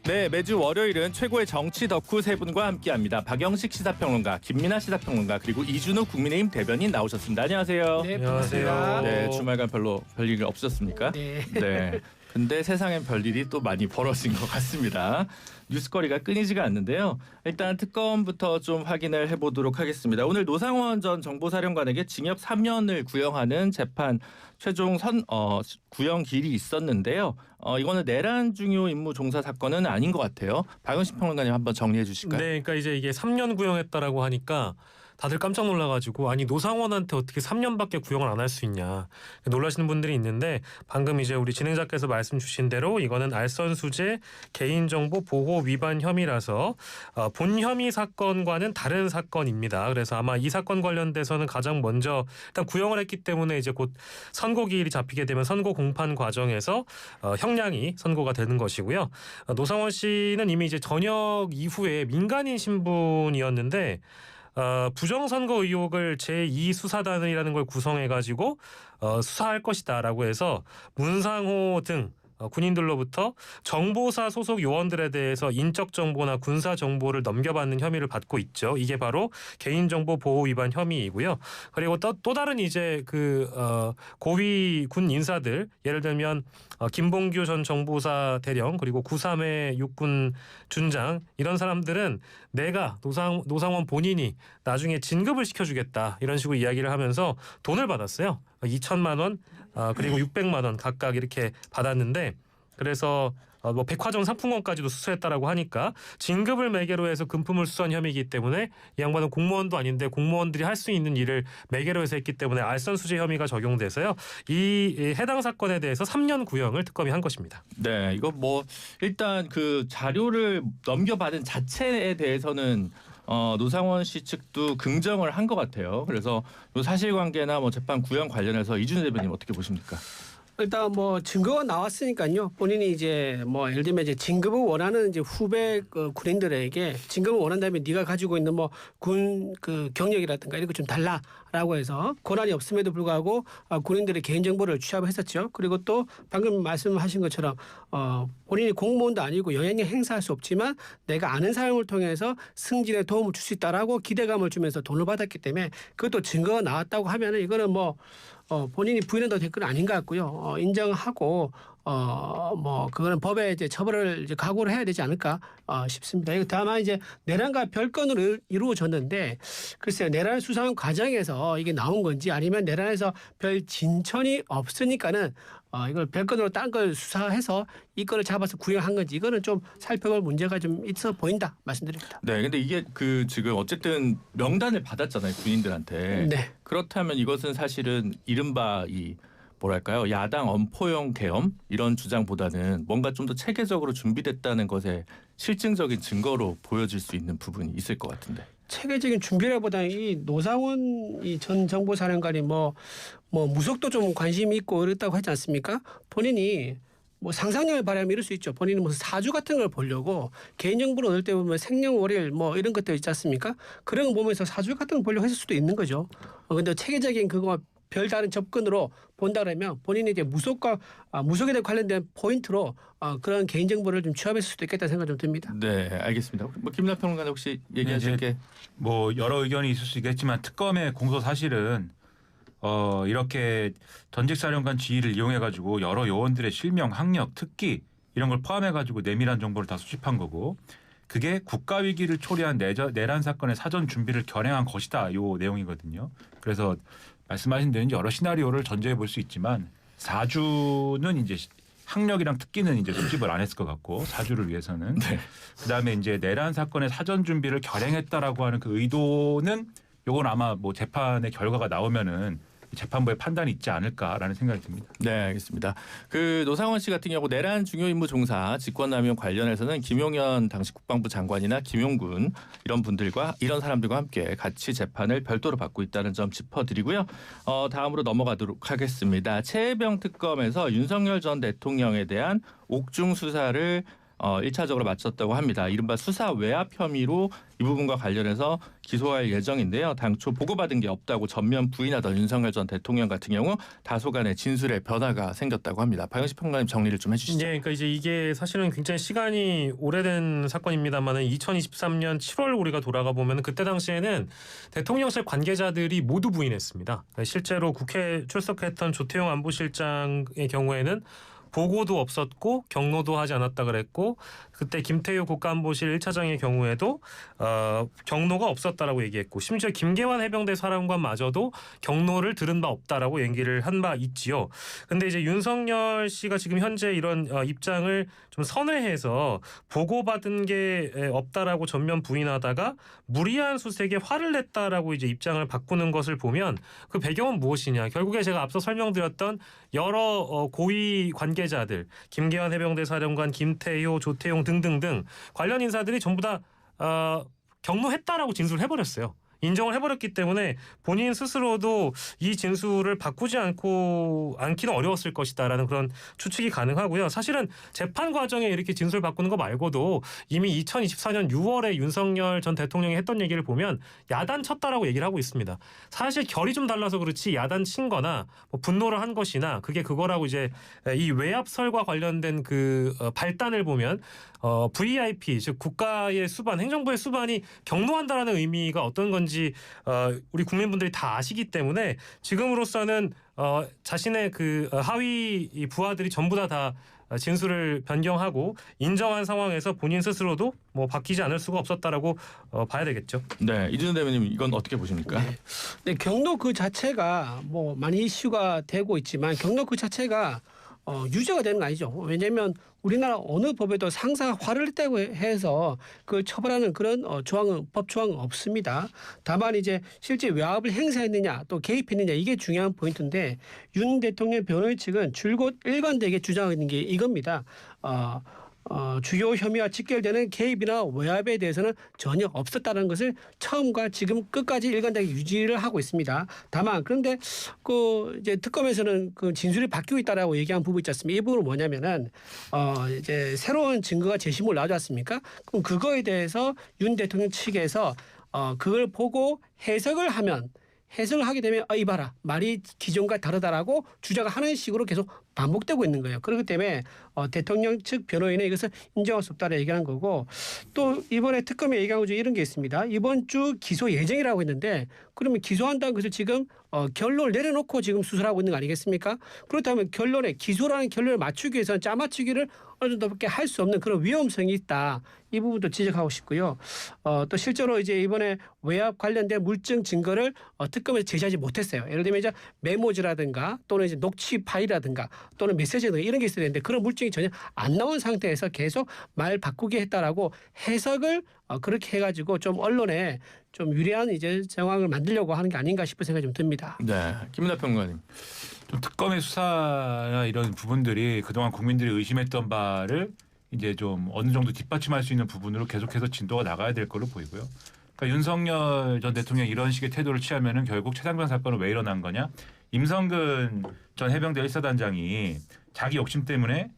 네, 매주 월요일은 최고의 정치 덕후 세 분과 함께합니다. 박영식 시사평론가, 김민아 시사평론가, 그리고 이준우 국민의힘 대변인 나오셨습니다. 안녕하세요. 네, 반갑습니다. 네, 주말간 별로 별일 없으셨습니까? 네. 네. 근데 세상엔 별일이 또 많이 벌어진 것 같습니다. 뉴스거리가 끊이지가 않는데요. 일단 특검부터 좀 확인을 해보도록 하겠습니다. 오늘 노상원 전 정보사령관에게 징역 3년을 구형하는 재판 최종 구형길이 있었는데요. 이거는 내란 중요 임무 종사 사건은 아닌 것 같아요. 박영식 평론가님 한번 정리해 주실까요? 네, 그러니까 이제 이게 3년 구형했다라고 하니까 다들 깜짝 놀라가지고 아니 노상원한테 어떻게 3년밖에 구형을 안 할 수 있냐 놀라시는 분들이 있는데 방금 이제 우리 진행자께서 말씀 주신 대로 이거는 알선수재 개인정보 보호 위반 혐의라서 본 혐의 사건과는 다른 사건입니다. 그래서 아마 이 사건 관련돼서는 가장 먼저 일단 구형을 했기 때문에 이제 곧 선고기일이 잡히게 되면 선고 공판 과정에서 형량이 선고가 되는 것이고요. 노상원 씨는 이미 이제 전역 이후에 민간인 신분이었는데 부정선거 의혹을 제2수사단이라는 걸 구성해가지고 수사할 것이다라고 해서 문상호 등 군인들로부터 정보사 소속 요원들에 대해서 인적 정보나 군사 정보를 넘겨받는 혐의를 받고 있죠. 이게 바로 개인정보 보호 위반 혐의이고요. 그리고 또 다른 이제 고위 군 인사들 예를 들면 김봉규 전 정보사 대령 그리고 9.3의 육군 준장 이런 사람들은 내가 노상원 본인이 나중에 진급을 시켜주겠다 이런 식으로 이야기를 하면서 돈을 받았어요. 2천만 원 그리고 600만 원 각각 이렇게 받았는데 그래서 뭐 백화점 상품권까지도 수수했다라고 하니까 진급을 매개로 해서 금품을 수수한 혐의이기 때문에 이 양반은 공무원도 아닌데 공무원들이 할 수 있는 일을 매개로 해서 했기 때문에 알선수재 혐의가 적용돼서요. 이 해당 사건에 대해서 3년 구형을 특검이 한 것입니다. 네, 이거 뭐 일단 그 자료를 넘겨받은 자체에 대해서는 노상원 씨 측도 긍정을 한 것 같아요. 그래서 요 사실관계나 뭐 재판 구형 관련해서 이준우 대변인 어떻게 보십니까? 일단 뭐 증거가 나왔으니까요. 본인이 이제 뭐 예를 들면 이제 진급을 원하는 이제 후배 군인들에게 진급을 원한다면 네가 가지고 있는 뭐 군 경력이라든가 이런 거 좀 달라라고 해서 권한이 없음에도 불구하고 군인들의 개인 정보를 취합했었죠. 그리고 또 방금 말씀하신 것처럼 본인이 공무원도 아니고 영향력 행사할 수 없지만 내가 아는 사람을 통해서 승진에 도움을 줄 수 있다라고 기대감을 주면서 돈을 받았기 때문에 그것도 증거가 나왔다고 하면은 이거는 뭐 본인이 부인해도 될 건 아닌 것 같고요. 인정하고 뭐 그거는 법에 이제 처벌을 이제 각오를 해야 되지 않을까 싶습니다. 이거 다만 이제 내란과 별건으로 이루어졌는데 글쎄요 내란 수사 과정에서 이게 나온 건지 아니면 내란에서 별 진전이 없으니까는 이걸 별건으로 딴 걸 수사해서 이 건을 잡아서 구형한 건지 이거는 좀 살펴볼 문제가 좀 있어 보인다 말씀드립니다. 네, 근데 이게 지금 어쨌든 명단을 받았잖아요 군인들한테. 네. 그렇다면 이것은 사실은 이른바 뭐랄까요 야당 엄포용 계엄 이런 주장보다는 뭔가 좀 더 체계적으로 준비됐다는 것에 실증적인 증거로 보여질 수 있는 부분이 있을 것 같은데. 체계적인 준비라보다는 이 노상원 이 전 정보사령관이 뭐 무속도 좀 관심이 있고 그랬다고 하지 않습니까? 본인이 뭐 상상력을 발휘하면 이럴 수 있죠. 본인은 무슨 사주 같은 걸 보려고 개인정보를 얻을 때 보면 생년월일 뭐 이런 것들 있지 않습니까? 그런 거 보면서 사주 같은 걸 보려고 했을 수도 있는 거죠. 근데 체계적인 그거 별다른 접근으로 본다 그러면 본인이 이제 무속에 관련된 포인트로 그런 개인정보를 좀 취합했을 수도 있겠다는 생각이 좀 듭니다. 네, 알겠습니다. 뭐 김남 평론가님 혹시 얘기하실 게 뭐 여러 의견이 있을 수 있겠지만 특검의 공소 사실은 이렇게 전직 사령관 지위를 이용해 가지고 여러 요원들의 실명, 학력, 특기 이런 걸 포함해 가지고 내밀한 정보를 다 수집한 거고 그게 국가 위기를 초래한 내란 사건의 사전 준비를 결행한 것이다. 요 내용이거든요. 그래서 말씀하신 대로 여러 시나리오를 전제해 볼 수 있지만 사주는 이제 학력이랑 특기는 이제 수집을 안 했을 것 같고 사주를 위해서는 네. 그다음에 이제 내란 사건의 사전 준비를 결행했다라고 하는 그 의도는 요건 아마 뭐 재판의 결과가 나오면은 재판부의 판단이 있지 않을까라는 생각이 듭니다. 네, 알겠습니다. 그 노상원 씨 같은 경우 내란 중요 임무 종사 직권남용 관련해서는 김용현 당시 국방부 장관이나 김용군 이런 사람들과 함께 같이 재판을 별도로 받고 있다는 점 짚어드리고요. 다음으로 넘어가도록 하겠습니다. 최혜병 특검에서 윤석열 전 대통령에 대한 옥중 수사를 1차적으로 마쳤다고 합니다. 이른바 수사 외압 혐의로 이 부분과 관련해서 기소할 예정인데요. 당초 보고받은 게 없다고 전면 부인하던 윤석열 전 대통령 같은 경우 다소간의 진술에 변화가 생겼다고 합니다. 박영식 평론가님 정리를 좀 해주시죠. 네, 그러니까 이제 이게 사실은 굉장히 시간이 오래된 사건입니다만은 2023년 7월 우리가 돌아가 보면 그때 당시에는 대통령실 관계자들이 모두 부인했습니다. 그러니까 실제로 국회 출석했던 조태용 안보실장의 경우에는 보고도 없었고 경로도 하지 않았다 그랬고 그때 김태효 국가안보실 1차장의 경우에도 경로가 없었다라고 얘기했고 심지어 김계환 해병대 사령관마저도 경로를 들은 바 없다라고 얘기를 한 바 있지요. 근데 이제 윤석열 씨가 지금 현재 이런 입장을 좀 선회해서 보고받은 게 없다라고 전면 부인하다가 무리한 수색에 화를 냈다라고 이제 입장을 바꾸는 것을 보면 그 배경은 무엇이냐? 결국에 제가 앞서 설명드렸던 여러 고위 관계자들, 김계환 해병대 사령관, 김태효, 조태용 등등등 관련 인사들이 전부 다 경로했다라고 진술을 해버렸어요. 인정을 해버렸기 때문에 본인 스스로도 이 진술을 바꾸지 않기는 어려웠을 것이다라는 그런 추측이 가능하고요. 사실은 재판 과정에 이렇게 진술 바꾸는 거 말고도 이미 2024년 6월에 윤석열 전 대통령이 했던 얘기를 보면 야단 쳤다라고 얘기를 하고 있습니다. 사실 결이 좀 달라서 그렇지 야단 친 거나 뭐 분노를 한 것이나 그게 그거라고 이제 이 외압설과 관련된 그 발단을 보면 VIP 즉 국가의 수반, 행정부의 수반이 경로한다라는 의미가 어떤 건지 우리 국민분들이 다 아시기 때문에 지금으로서는 자신의 그 하위 부하들이 전부 다 진술을 변경하고 인정한 상황에서 본인 스스로도 뭐 바뀌지 않을 수가 없었다라고 봐야 되겠죠. 네, 이준호 대변인 이건 어떻게 보십니까? 네, 경로 그 자체가 뭐 많이 이슈가 되고 있지만 경로 그 자체가 유죄가 되는 거 아니죠. 왜냐하면 우리나라 어느 법에도 상사가 화를 냈다고 해서 그걸 처벌하는 그런 법 조항은 없습니다. 다만 이제 실제 외압을 행사했느냐 또 개입했느냐 이게 중요한 포인트인데 윤 대통령 변호인 측은 줄곧 일관되게 주장하고 있는 게 이겁니다. 주요 혐의와 직결되는 개입이나 외압에 대해서는 전혀 없었다는 것을 처음과 지금 끝까지 일관되게 유지를 하고 있습니다. 다만 그런데 그 이제 특검에서는 그 진술이 바뀌고 있다라고 얘기한 부분이 있지 않습니까? 이 부분은 뭐냐면은 이제 새로운 증거가 제시물 나오지 않습니까? 그럼 그거에 대해서 윤 대통령 측에서 그걸 보고 해석을 하게 되면 이봐라 말이 기존과 다르다라고 주장을 하는 식으로 계속 반복되고 있는 거예요. 그렇기 때문에 대통령 측 변호인은 이것을 인정할 수 없다고 얘기하는 거고 또 이번에 특검이 얘기한 것 중에 이런 게 있습니다. 이번 주 기소 예정이라고 했는데 그러면 기소한다는 것을 지금 결론을 내려놓고 지금 수사하고 있는 거 아니겠습니까? 그렇다면 기소라는 결론을 맞추기 위해서는 짜맞추기를 어느 정도밖에 할 수 없는 그런 위험성이 있다. 이 부분도 지적하고 싶고요. 또 실제로 이제 이번에 외압 관련된 물증 증거를 특검에서 제시하지 못했어요. 예를 들면 이제 메모지라든가 또는 이제 녹취 파일이라든가 또는 메시지 등 이런 게 있어야 되는데 그런 물증이 전혀 안 나온 상태에서 계속 말 바꾸게 했다라고 해석을 그렇게 해가지고 좀 언론에 좀 유리한 이제 상황을 만들려고 하는 게 아닌가 싶은 생각이 좀 듭니다. 네, 김은하 평론가님. 좀 특검의 수사나 이런 부분들이 그동안 국민들이 의심했던 바를 이제 좀 어느 정도 뒷받침할 수 있는 부분으로 계속해서 진도가 나가야 될 걸로 보이고요. 그러니까 윤석열 전 대통령이 이런 식의 태도를 취하면은 결국 최상병 사건은 왜 일어난 거냐? 임성근 전 해병대 1사단장이 자기 욕심 때문에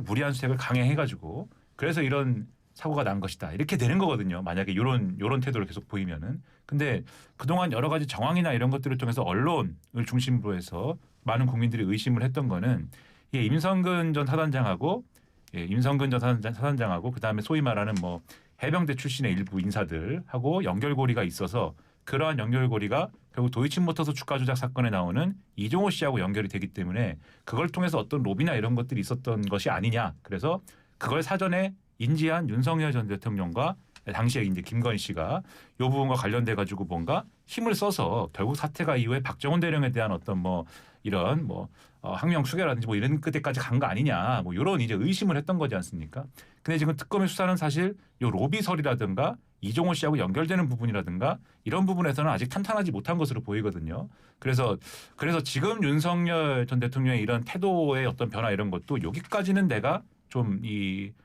무리한 수색을 강행해가지고 그래서 이런 사고가 난 것이다. 이렇게 되는 거거든요. 만약에 이런 태도를 계속 보이면은. 근데 그동안 여러 가지 정황이나 이런 것들을 통해서 언론을 중심으로 해서 많은 국민들이 의심을 했던 거는 임성근 전 사단장하고 그다음에 소위 말하는 뭐 해병대 출신의 일부 인사들하고 연결고리가 있어서 그러한 연결고리가 결국 도이치모터스 주가 조작 사건에 나오는 이종호 씨하고 연결이 되기 때문에 그걸 통해서 어떤 로비나 이런 것들이 있었던 것이 아니냐. 그래서 그걸 사전에 인지한 윤석열 전 대통령과 당시에 이제 김건희 씨가 이 부분과 관련돼 가지고 뭔가 힘을 써서 결국 사태가 이후에 박정훈 대령에 대한 어떤 뭐 이런 항명 수계라든지 뭐 이런 끝에까지 간 거 아니냐 뭐 이런 이제 의심을 했던 거지 않습니까? 근데 지금 특검의 수사는 사실 이 로비설이라든가 이종호 씨하고 연결되는 부분이라든가 이런 부분에서는 아직 탄탄하지 못한 것으로 보이거든요. 그래서 지금 윤석열 전 대통령의 이런 태도의 어떤 변화 이런 것도 여기까지는 내가 좀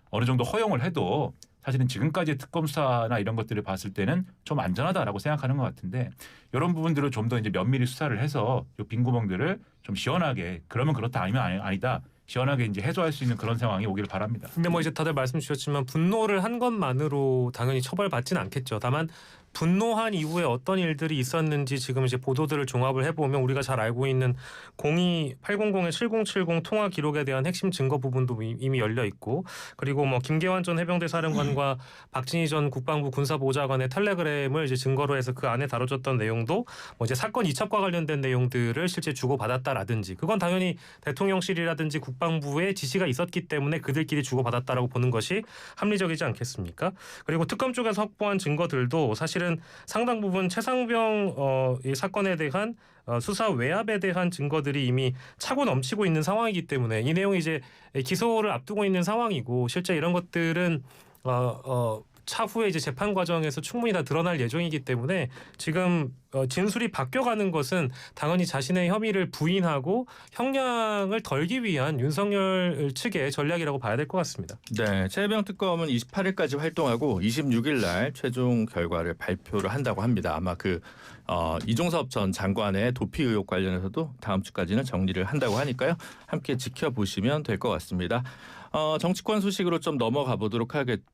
어느 정도 허용을 해도 사실은 지금까지의 특검 수사나 이런 것들을 봤을 때는 좀 안전하다라고 생각하는 것 같은데 이런 부분들을 좀 더 이제 면밀히 수사를 해서 이 빈 구멍들을 좀 시원하게 그러면 그렇다 아니면 아니다 시원하게 이제 해소할 수 있는 그런 상황이 오기를 바랍니다. 근데 뭐 이제 다들 말씀 주셨지만 분노를 한 것만으로 당연히 처벌받지는 않겠죠. 다만 분노한 이후에 어떤 일들이 있었는지 지금 이제 보도들을 종합을 해보면 우리가 잘 알고 있는 02800-7070 통화 기록에 대한 핵심 증거 부분도 이미 열려 있고, 그리고 뭐 김계환 전 해병대 사령관과 박진희 전 국방부 군사보좌관의 텔레그램을 이제 증거로 해서 그 안에 다뤄졌던 내용도 뭐 이제 사건 이첩과 관련된 내용들을 실제 주고받았다라든지, 그건 당연히 대통령실이라든지 국방부의 지시가 있었기 때문에 그들끼리 주고받았다라고 보는 것이 합리적이지 않겠습니까? 그리고 특검 쪽에서 확보한 증거들도 사실은 상당 부분 최상병 이 사건에 대한 수사 외압에 대한 증거들이 이미 차고 넘치고 있는 상황이기 때문에 이 내용이 이제 기소를 앞두고 있는 상황이고, 실제 이런 것들은 차후에 이제 재판 과정에서 충분히 다 드러날 예정이기 때문에 지금 진술이 바뀌어가는 것은 당연히 자신의 혐의를 부인하고 형량을 덜기 위한 윤석열 측의 전략이라고 봐야 될 것 같습니다. 네, 최혜병 특검은 28일까지 활동하고 26일 날 최종 결과를 발표를 한다고 합니다. 아마 이종섭 전 장관의 도피 의혹 관련해서도 다음 주까지는 정리를 한다고 하니까요. 함께 지켜보시면 될 것 같습니다. 정치권 소식으로 좀 넘어가 보도록 하겠습니다.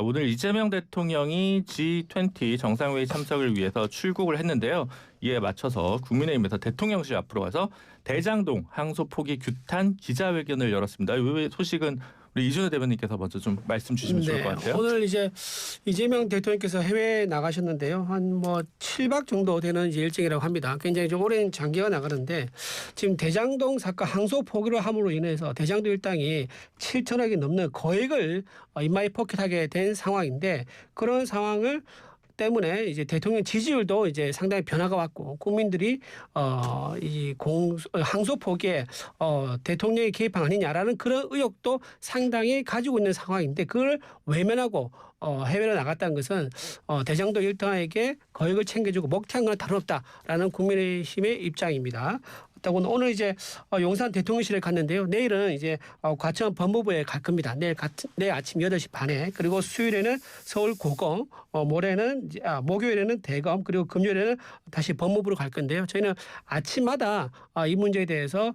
오늘 이재명 대통령이 G20 정상회의 참석을 위해서 출국을 했는데요. 이에 맞춰서 국민의힘에서 대통령실 앞으로 가서 대장동 항소 포기 규탄 기자회견을 열었습니다. 이 소식은 우리 이준호 대변인께서 먼저 좀 말씀 주시면 좋을 것 같아요. 오늘 이제 이재명 대통령께서 해외에 나가셨는데요. 한 7박 정도 되는 이제 일정이라고 합니다. 굉장히 좀 오랜 장기가 나가는데, 지금 대장동 사건 항소 포기를 함으로 인해서 대장동 일당이 7천억이 넘는 거액을 임마에 포켓하게 된 상황인데, 그런 상황을 때문에 이제 대통령 지지율도 이제 상당히 변화가 왔고, 국민들이 항소 포기에 대통령이 개입한 아니냐라는 그런 의혹도 상당히 가지고 있는 상황인데, 그걸 외면하고 해외로 나갔다는 것은 대장동 일당에게 거액을 챙겨주고 먹튀한 건 다름없다라는 국민의힘의 입장입니다. 오늘 이제 용산 대통령실에 갔는데요. 내일은 이제 과천 법무부에 갈 겁니다. 내일 아침 8시 반에. 그리고 수요일에는 서울 고검, 목요일에는 대검, 그리고 금요일에는 다시 법무부로 갈 건데요. 저희는 아침마다 이 문제에 대해서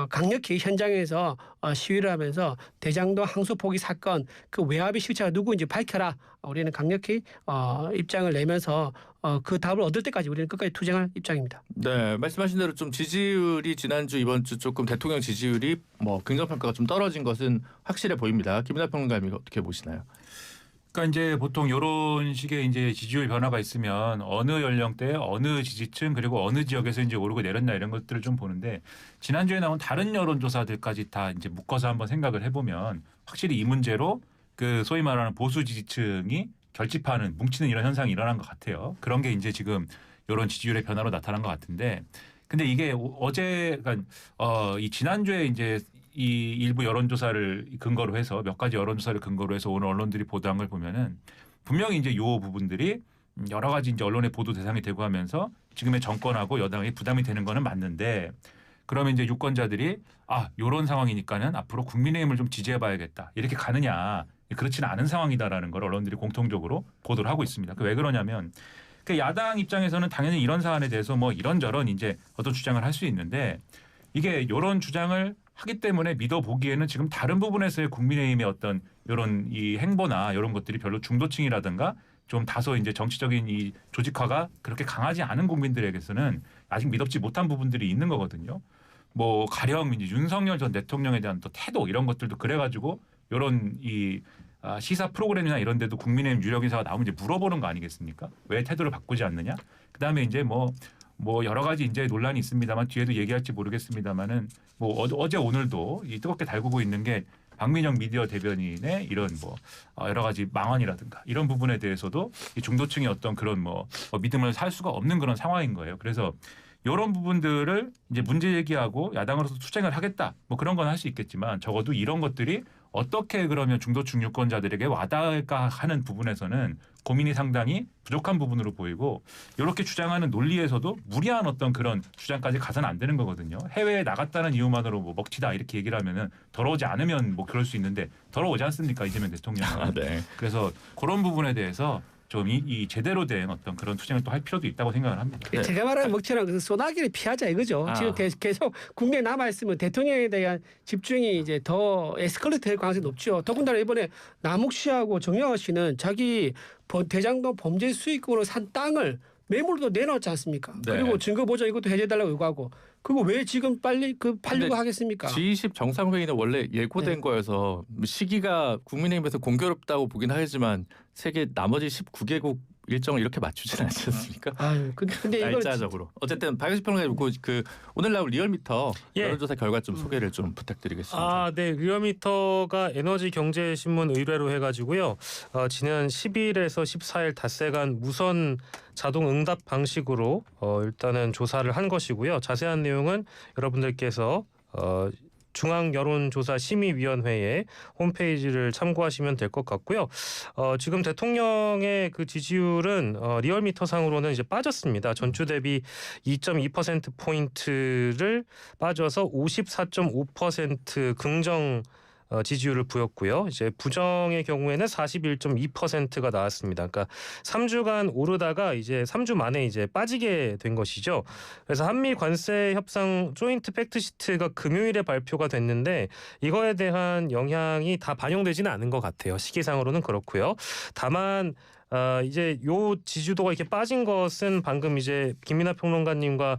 강력히 현장에서 시위를 하면서 대장동 항소 포기 사건 그 외압의 실체가 누구인지 밝혀라. 우리는 강력히 입장을 내면서 그 답을 얻을 때까지 우리는 끝까지 투쟁할 입장입니다. 네, 말씀하신 대로 좀 지지율이 지난주 이번 주 조금 대통령 지지율이 긍정평가가 좀 떨어진 것은 확실해 보입니다. 김민하 평론가님 어떻게 보시나요? 그러니까 이제 보통 이런 식의 이제 지지율 변화가 있으면 어느 연령대, 어느 지지층, 그리고 어느 지역에서 이제 오르고 내렸나 이런 것들을 좀 보는데, 지난주에 나온 다른 여론조사들까지 다 이제 묶어서 한번 생각을 해보면 확실히 이 문제로 그 소위 말하는 보수 지지층이 결집하는, 뭉치는 이런 현상이 일어난 것 같아요. 그런 게 이제 지금 이런 지지율의 변화로 나타난 것 같은데, 근데 이게 그러니까 이 지난주에 이제 이 일부 여론조사를 근거로 해서 몇 가지 여론조사를 근거로 해서 오늘 언론들이 보도한 걸 보면은 분명히 이제 요 부분들이 여러 가지 이제 언론의 보도 대상이 되고 하면서 지금의 정권하고 여당이 부담이 되는 거는 맞는데, 그러면 이제 유권자들이 요런 상황이니까는 앞으로 국민의힘을 좀 지지해봐야겠다 이렇게 가느냐, 그렇지는 않은 상황이다라는 걸 언론들이 공통적으로 보도를 하고 있습니다. 왜 그러냐면 그 야당 입장에서는 당연히 이런 사안에 대해서 이런저런 이제 어떤 주장을 할 수 있는데, 이게 이런 주장을 하기 때문에 믿어보기에는 지금 다른 부분에서의 국민의힘의 어떤 이런 이 행보나 이런 것들이 별로 중도층이라든가 좀 다소 이제 정치적인 이 조직화가 그렇게 강하지 않은 국민들에게서는 아직 믿업지 못한 부분들이 있는 거거든요. 가령 이제 윤석열 전 대통령에 대한 또 태도 이런 것들도 그래가지고 이런 이 시사 프로그램이나 이런 데도 국민의힘 유력 인사가 나오면 이제 물어보는 거 아니겠습니까? 왜 태도를 바꾸지 않느냐? 그다음에 이제 여러 가지 이제 논란이 있습니다만 뒤에도 얘기할지 모르겠습니다만은 어제 오늘도 이 뜨겁게 달구고 있는 게 박민영 미디어 대변인의 이런 여러 가지 망언이라든가 이런 부분에 대해서도 이 중도층의 어떤 그런 믿음을 살 수가 없는 그런 상황인 거예요. 그래서 이런 부분들을 이제 문제 제기하고 야당으로서 투쟁을 하겠다 그런 건 할 수 있겠지만, 적어도 이런 것들이 어떻게 그러면 중도층 유권자들에게 와닿을까 하는 부분에서는 고민이 상당히 부족한 부분으로 보이고, 이렇게 주장하는 논리에서도 무리한 어떤 그런 주장까지 가서는 안 되는 거거든요. 해외에 나갔다는 이유만으로 먹튀다 이렇게 얘기를 하면은 더러우지 않으면 그럴 수 있는데 더러우지 않습니까, 이재명 대통령은. 네. 그래서 그런 부분에 대해서 좀 이 제대로 된 어떤 그런 투쟁을 또 할 필요도 있다고 생각을 합니다. 네. 제가 말하는 먹칠한 것은 소나기를 피하자 이거죠. 아. 지금 계속 국내에 남아 있으면 대통령에 대한 집중이 이제 더 에스컬레이트 될 가능성이 높죠. 더군다나 이번에 남욱 씨하고 정영화 씨는 자기 대장동 범죄 수익으로 산 땅을 매물도 내놓았지 않습니까? 네. 그리고 증거 보전 이것도 해제해달라고 요구하고 그거 왜 지금 빨리 팔려고 근데 하겠습니까? G20 정상회의는 원래 예고된 네. 거여서 시기가 국민의힘에서 공교롭다고 보긴 하지만 세계 나머지 19개국 일정을 이렇게 맞추진 않지 않습니까? 아유, 근데 이걸 날짜적으로. 어쨌든 박영식 평론가님 그 오늘 나올 리얼미터 예. 여론조사 결과 좀 소개를 좀 부탁드리겠습니다. 아, 네. 리얼미터가 에너지경제신문 의뢰로 해가지고요. 지난 10일에서 14일 닷새간 무선 자동 응답 방식으로 일단은 조사를 한 것이고요. 자세한 내용은 여러분들께서 중앙여론조사심의위원회의 홈페이지를 참고하시면 될 것 같고요. 지금 대통령의 그 지지율은 리얼미터 상으로는 이제 빠졌습니다. 전주 대비 2.2% 포인트를 빠져서 54.5% 긍정 지지율을 보였고요. 이제 부정의 경우에는 41.2%가 나왔습니다. 그러니까 3주간 오르다가 이제 3주 만에 이제 빠지게 된 것이죠. 그래서 한미 관세 협상 조인트 팩트 시트가 금요일에 발표가 됐는데 이거에 대한 영향이 다 반영되지는 않은 것 같아요. 시기상으로는 그렇고요. 다만 이제 요 지지도가 이렇게 빠진 것은 방금 이제 김민하 평론가님과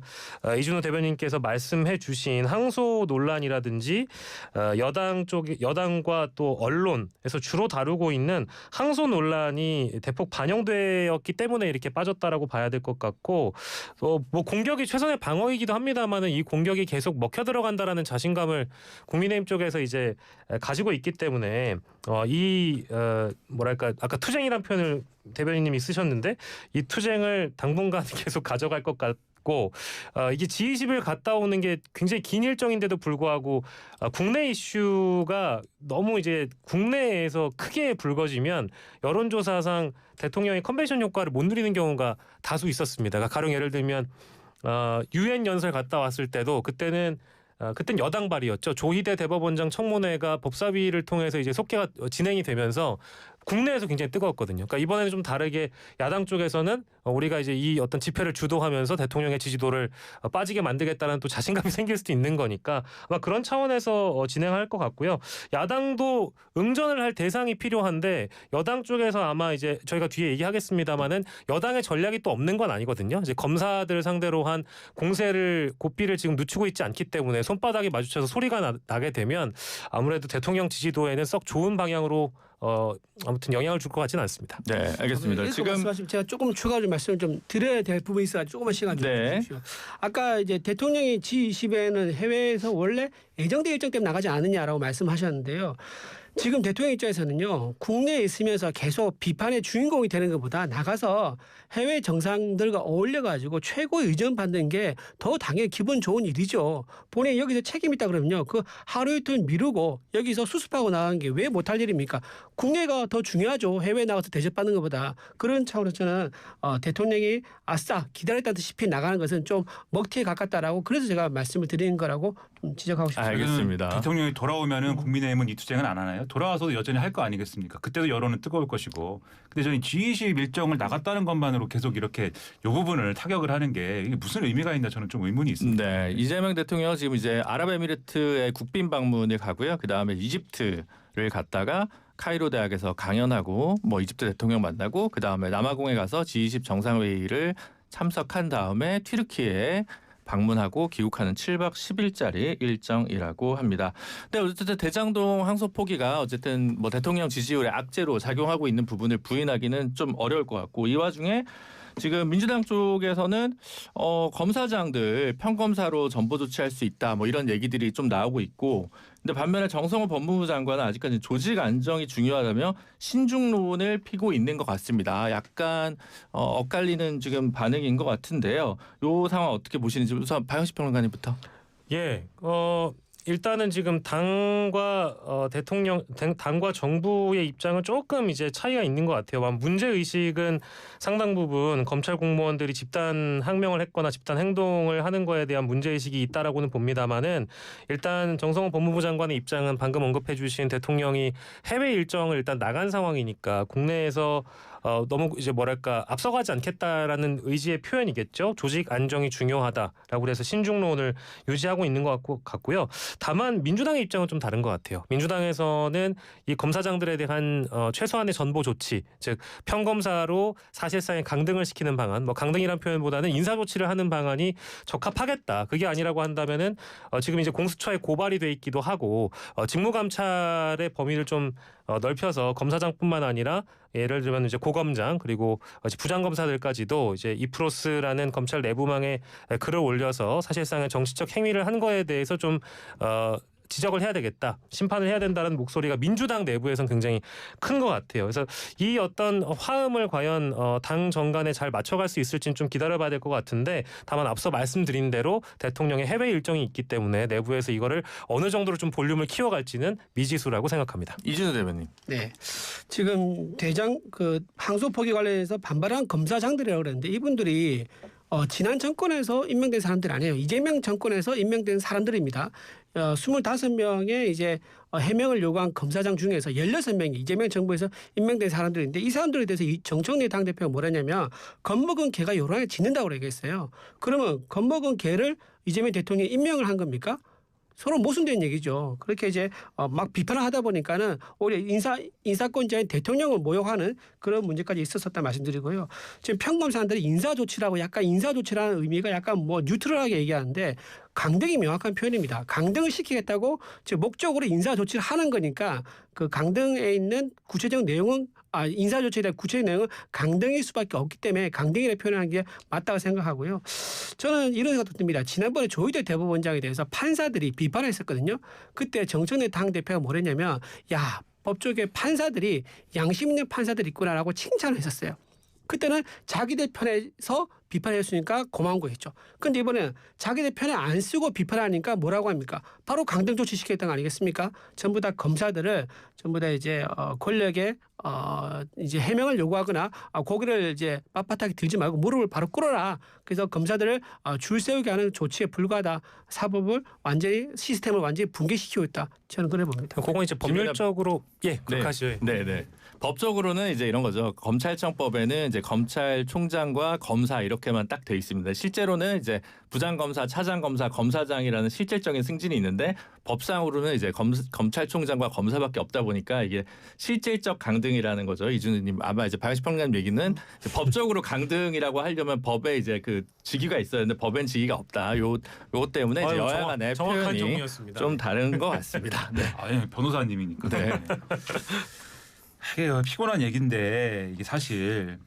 이준호 대변인께서 말씀해주신 항소 논란이라든지 여당과 또 언론에서 주로 다루고 있는 항소 논란이 대폭 반영되었기 때문에 이렇게 빠졌다라고 봐야 될 것 같고 뭐 공격이 최선의 방어이기도 합니다만은 이 공격이 계속 먹혀 들어간다라는 자신감을 국민의힘 쪽에서 이제 가지고 있기 때문에 뭐랄까 아까 투쟁이란 표현을 대변인님이 쓰셨는데 이 투쟁을 당분간 계속 가져갈 것 같고 이게 G20을 갔다 오는 게 굉장히 긴 일정인데도 불구하고 국내 이슈가 너무 이제 국내에서 크게 불거지면 여론조사상 대통령의 컨벤션 효과를 못 누리는 경우가 다수 있었습니다. 그러니까 가령 예를 들면 유엔 연설 갔다 왔을 때도 그때는 여당 발의였죠. 조희대 대법원장 청문회가 법사위를 통해서 이제 속개가 진행이 되면서 국내에서 굉장히 뜨거웠거든요. 그러니까 이번에는 좀 다르게 야당 쪽에서는 우리가 이제 이 어떤 집회를 주도하면서 대통령의 지지도를 빠지게 만들겠다는 또 자신감이 생길 수도 있는 거니까 아마 그런 차원에서 진행할 것 같고요. 야당도 응전을 할 대상이 필요한데 여당 쪽에서 아마 이제 저희가 뒤에 얘기하겠습니다만은 여당의 전략이 또 없는 건 아니거든요. 이제 검사들 상대로 한 공세를 고삐를 지금 늦추고 있지 않기 때문에 손바닥이 마주쳐서 소리가 나게 되면 아무래도 대통령 지지도에는 썩 좋은 방향으로 아무튼 영향을 줄 것 같지는 않습니다. 네, 알겠습니다. 지금 말씀하시면 제가 조금 추가로 말씀을 좀 드려야 될 부분이 있어서 조금만 시간 좀 네. 주십시오. 아까 이제 대통령이 G20에는 해외에서 원래 예정된 일정 때문에 나가지 않느냐라고 말씀하셨는데요. 지금 대통령 입장에서는요. 국내에 있으면서 계속 비판의 주인공이 되는 것보다 나가서 해외 정상들과 어울려가지고 최고의 의전 받는 게 더 당연히 기분 좋은 일이죠. 본인이 여기서 책임 있다 그러면요. 그 하루 이틀 미루고 여기서 수습하고 나가는 게 왜 못할 일입니까? 국내가 더 중요하죠. 해외 나가서 대접받는 것보다. 그런 차원에서 저는 대통령이 아싸 기다렸다시피 나가는 것은 좀 먹튀에 가깝다라고 그래서 제가 말씀을 드리는 거라고 좀 지적하고 싶습니다. 알겠습니다. 대통령이 돌아오면은 국민의힘은 이 투쟁은 안 하나요? 돌아와서도 여전히 할 거 아니겠습니까? 그때도 여론은 뜨거울 것이고. 근데 저는 G20 일정을 나갔다는 것만으로 계속 이렇게 이 부분을 타격을 하는 게 이게 무슨 의미가 있나 저는 좀 의문이 있습니다. 네, 이재명 대통령 지금 이제 아랍에미리트의 국빈 방문을 가고요. 그 다음에 이집트를 갔다가 카이로 대학에서 강연하고 뭐 이집트 대통령 만나고 그 다음에 남아공에 가서 G20 정상회의를 참석한 다음에 튀르키예에 방문하고 귀국하는 7박 10일짜리 일정이라고 합니다. 근데 어쨌든 대장동 항소 포기가 어쨌든 뭐 대통령 지지율의 악재로 작용하고 있는 부분을 부인하기는 좀 어려울 것 같고 이 와중에 지금 민주당 쪽에서는 검사장들 평검사로 전보 조치할 수 있다 뭐 이런 얘기들이 좀 나오고 있고 근데 반면에 정성호 법무부 장관은 아직까지 조직 안정이 중요하다며 신중론을 피고 있는 것 같습니다. 약간 엇갈리는 지금 반응인 것 같은데요. 이 상황 어떻게 보시는지 우선 박영식 평론가님부터. 예, 일단은 지금 당과 당과 정부의 입장은 조금 이제 차이가 있는 것 같아요. 문제 의식은 상당 부분 검찰 공무원들이 집단 항명을 했거나 집단 행동을 하는 거에 대한 문제 의식이 있다라고는 봅니다만은 일단 정성호 법무부 장관의 입장은 방금 언급해주신 대통령이 해외 일정을 일단 나간 상황이니까 국내에서 너무 이제 뭐랄까 앞서가지 않겠다라는 의지의 표현이겠죠. 조직 안정이 중요하다라고 해서 신중론을 유지하고 있는 것 같고요. 다만 민주당의 입장은 좀 다른 것 같아요. 민주당에서는 이 검사장들에 대한 최소한의 전보 조치, 즉 평검사로 사실상의 강등을 시키는 방안, 뭐 강등이란 표현보다는 인사 조치를 하는 방안이 적합하겠다. 그게 아니라고 한다면은 지금 이제 공수처에 고발이 돼 있기도 하고 직무감찰의 범위를 좀 넓혀서 검사장뿐만 아니라 예를 들면 이제 고검장 그리고 부장검사들까지도 이제 이프로스라는 검찰 내부망에 글을 올려서 사실상의 정치적 행위를 한 거에 대해서 좀 지적을 해야 되겠다, 심판을 해야 된다는 목소리가 민주당 내부에서는 굉장히 큰 것 같아요. 그래서 이 어떤 화음을 과연 당 정간에 잘 맞춰갈 수 있을지는 좀 기다려봐야 될 것 같은데, 다만 앞서 말씀드린 대로 대통령의 해외 일정이 있기 때문에 내부에서 이거를 어느 정도로 좀 볼륨을 키워갈지는 미지수라고 생각합니다. 이준우 대변인. 네, 지금 대장 항소 포기 관련해서 반발한 검사장들이라고 그랬는데 이분들이 지난 정권에서 임명된 사람들이 아니에요. 이재명 정권에서 임명된 사람들입니다. 25명의 이제 해명을 요구한 검사장 중에서 16명이 이재명 정부에서 임명된 사람들인데, 이 사람들에 대해서 이 정청래 당대표가 뭐랬냐면 겁먹은 개가 요란에 짖는다고 얘기했어요. 그러면 겁먹은 개를 이재명 대통령이 임명을 한 겁니까? 서로 모순된 얘기죠. 그렇게 이제 막 비판을 하다 보니까는 오히려 인사권자인 대통령을 모욕하는 그런 문제까지 있었었다 말씀드리고요. 지금 평검사들이 인사조치라고 약간 인사조치라는 의미가 약간 뭐 뉴트럴하게 얘기하는데 강등이 명확한 표현입니다. 강등을 시키겠다고 즉 목적으로 인사조치를 하는 거니까 그 강등에 있는 구체적 내용은 인사조치에 대한 구체적 내용은 강등일 수밖에 없기 때문에 강등이라고 표현하는 게 맞다고 생각하고요. 저는 이런 생각도 듭니다. 지난번에 조희대 대법원장에 대해서 판사들이 비판했었거든요. 그때 정청래 당대표가 뭐랬냐면 법조계 판사들이 양심 있는 판사들이 있구나라고 칭찬을 했었어요. 그때는 자기들 편에서 비판했으니까 고마운 거겠죠. 그런데 이번에는 자기들 편에 안 쓰고 비판하니까 뭐라고 합니까? 바로 강등 조치 시켰던 거 아니겠습니까? 전부 다 검사들을 전부 다 이제 권력에 이제 해명을 요구하거나 고개를 이제 빳빳하게 들지 말고 무릎을 바로 꿇어라. 그래서 검사들을 줄 세우게 하는 조치에 불과하다. 사법을 완전히 시스템을 완전히 붕괴시키고 있다. 저는 그래 봅니다. 그건 이제 법률적으로 그렇게 하시죠. 네. 법적으로는 이제 이런 거죠. 검찰청법에는 이제 검찰총장과 검사 이렇게만 딱 돼 있습니다. 실제로는 이제 부장검사, 차장검사, 검사장이라는 실질적인 승진이 있는데 법상으로는 이제 검찰총장과 검사밖에 없다 보니까 이게 실질적 강등이라는 거죠. 이준우님 아마 이제 박영식 평론가님 얘기는 이제 법적으로 강등이라고 하려면 법에 이제 그 직위가 있어야 되는데 법엔 직위가 없다. 요 때문에 이제 여야 간의 정확한 표현이 정리였습니다. 좀 다른 것 같습니다. 네. 아니, 변호사님이니까. 네. 이게 피곤한 얘기인데 이게 사실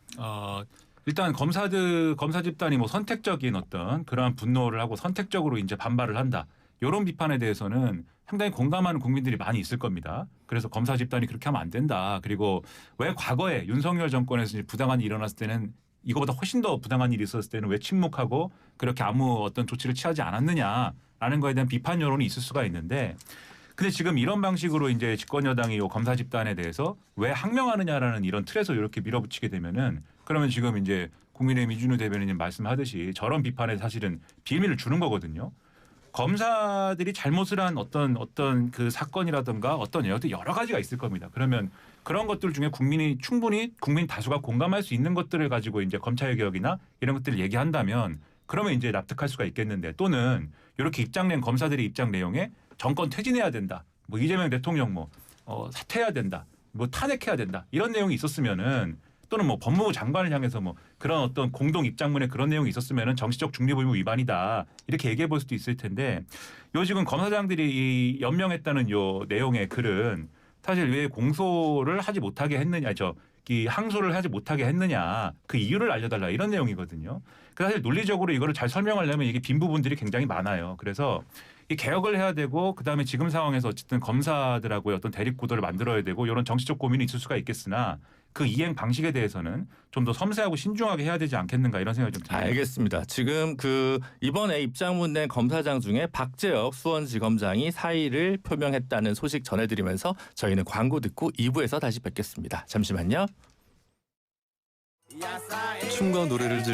일단 검사 집단이 뭐 선택적인 어떤 그러한 분노를 하고 선택적으로 이제 반발을 한다. 이런 비판에 대해서는 상당히 공감하는 국민들이 많이 있을 겁니다. 그래서 검사 집단이 그렇게 하면 안 된다. 그리고 왜 과거에 윤석열 정권에서 부당한 일이 일어났을 때는 이거보다 훨씬 더 부당한 일이 있었을 때는 왜 침묵하고 그렇게 아무 어떤 조치를 취하지 않았느냐라는 거에 대한 비판 여론이 있을 수가 있는데, 근데 지금 이런 방식으로 이제 집권 여당이 검사 집단에 대해서 왜 항명하느냐라는 이런 틀에서 이렇게 밀어붙이게 되면은, 그러면 지금 이제 국민의힘 이준우 대변인님 말씀하듯이 저런 비판에 사실은 빌미를 주는 거거든요. 검사들이 잘못을 한 어떤 그 사건이라든가 어떤 내용들 여러 가지가 있을 겁니다. 그러면 그런 것들 중에 충분히 국민 다수가 공감할 수 있는 것들을 가지고 이제 검찰개혁이나 이런 것들을 얘기한다면 그러면 이제 납득할 수가 있겠는데, 또는 이렇게 입장 낸 검사들의 입장 내용에 정권 퇴진해야 된다, 뭐 이재명 대통령 사퇴해야 된다, 뭐 탄핵해야 된다, 이런 내용이 있었으면은, 또는 뭐 법무부 장관을 향해서 뭐 그런 어떤 공동 입장문에 그런 내용이 있었으면은 정치적 중립 의무 위반이다, 이렇게 얘기해 볼 수도 있을 텐데, 요 지금 검사장들이 이 연명했다는 요 내용의 글은 사실 왜 공소를 하지 못하게 했느냐, 이 항소를 하지 못하게 했느냐, 그 이유를 알려달라, 이런 내용이거든요. 그래서 사실 논리적으로 이거를 잘 설명하려면 이게 빈 부분들이 굉장히 많아요. 그래서 이 개혁을 해야 되고, 그다음에 지금 상황에서 어쨌든 검사들하고의 어떤 대립 구도를 만들어야 되고, 이런 정치적 고민이 있을 수가 있겠으나 그 이행 방식에 대해서는 좀 더 섬세하고 신중하게 해야 되지 않겠는가, 이런 생각이 좀 듭니다. 알겠습니다. 지금 이번에 입장문 낸 검사장 중에 박재혁 수원지검장이 사의를 표명했다는 소식 전해드리면서 저희는 광고 듣고 2부에서 다시 뵙겠습니다. 잠시만요. 춤과 노래를